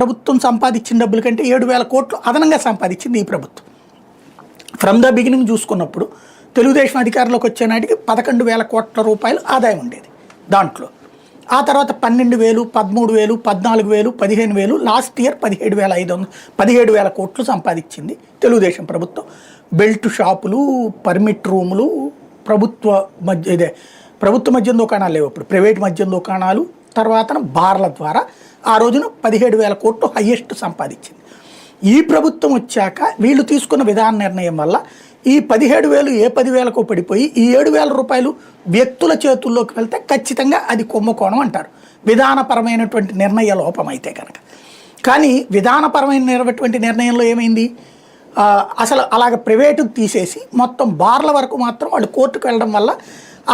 ప్రభుత్వం సంపాదించిన డబ్బుల కంటే 7,000 కోట్లు అదనంగా సంపాదించింది ఈ ప్రభుత్వం. ఫ్రమ్ ద బిగినింగ్ చూసుకున్నప్పుడు తెలుగుదేశం అధికారంలోకి వచ్చే నాటికి 11,000 కోట్ల రూపాయలు ఆదాయం ఉండేది. దాంట్లో ఆ తర్వాత 12,000, 13,000, 14,000, 15,000, లాస్ట్ ఇయర్ 17,000 కోట్లు సంపాదించింది తెలుగుదేశం ప్రభుత్వం. బెల్ట్ షాపులు, పర్మిట్ రూములు, ప్రభుత్వ మద్యం దుకాణాలు లేవు, ఇప్పుడు ప్రైవేట్ మద్యం దుకాణాలు, తర్వాత బార్ల ద్వారా ఆ రోజున 17,000 కోట్లు హయ్యెస్ట్ సంపాదించింది. ఈ ప్రభుత్వం వచ్చాక వీళ్ళు తీసుకున్న విధాన నిర్ణయం వల్ల ఈ 17,000 ఏ 10,000కో పడిపోయి ఈ 7,000 రూపాయలు వ్యక్తుల చేతుల్లోకి వెళ్తే ఖచ్చితంగా అది కుంభకోణం అంటారు, విధానపరమైనటువంటి నిర్ణయ లోపం అయితే కనుక. కానీ విధానపరమైనటువంటి నిర్ణయంలో ఏమైంది, అసలు అలాగ ప్రైవేటు తీసేసి మొత్తం బార్ల వరకు మాత్రం వాళ్ళు కోర్టుకు వెళ్ళడం వల్ల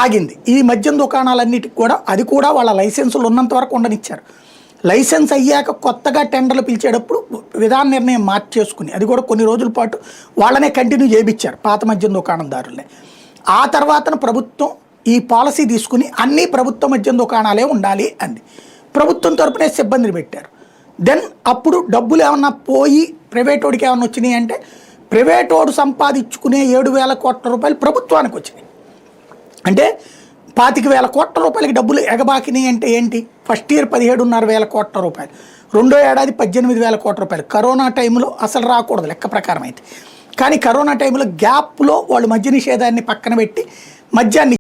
ఆగింది. ఈ మద్యం దుకాణాలన్నిటికి కూడా అది కూడా వాళ్ళ లైసెన్సులు ఉన్నంత వరకు ఉండనిచ్చారు. లైసెన్స్ అయ్యాక కొత్తగా టెండర్లు పిలిచేటప్పుడు విధాన నిర్ణయం మార్చేసుకుని అది కూడా కొన్ని రోజుల పాటు వాళ్ళనే కంటిన్యూ చేయించారు, పాత మద్యం దుకాణందారులనే. ఆ తర్వాత ప్రభుత్వం ఈ పాలసీ తీసుకుని అన్నీ ప్రభుత్వ మద్యం దుకాణాలే ఉండాలి అంది. ప్రభుత్వం తరపునే సిబ్బందిని పెట్టారు. దెన్ అప్పుడు డబ్బులు ఏమన్నా పోయి ప్రైవేట్ వాడికి ఏమన్నా వచ్చినాయి అంటే ప్రైవేట్ వాడు సంపాదించుకునే 7,000 కోట్ల రూపాయలు ప్రభుత్వానికి వచ్చినాయి. అంటే 25,000 కోట్ల రూపాయలకి డబ్బులు ఎగబాకినాయి అంటే ఏంటి, ఫస్ట్ ఇయర్ 17,500 కోట్ల రూపాయలు, రెండో ఏడాది 18,000 కోట్ల రూపాయలు. కరోనా టైంలో అసలు రాకూడదు లెక్క ప్రకారం అయితే, కానీ కరోనా టైంలో గ్యాప్లో వాళ్ళు మద్య నిషేధాన్ని పక్కన పెట్టి మద్యాన్ని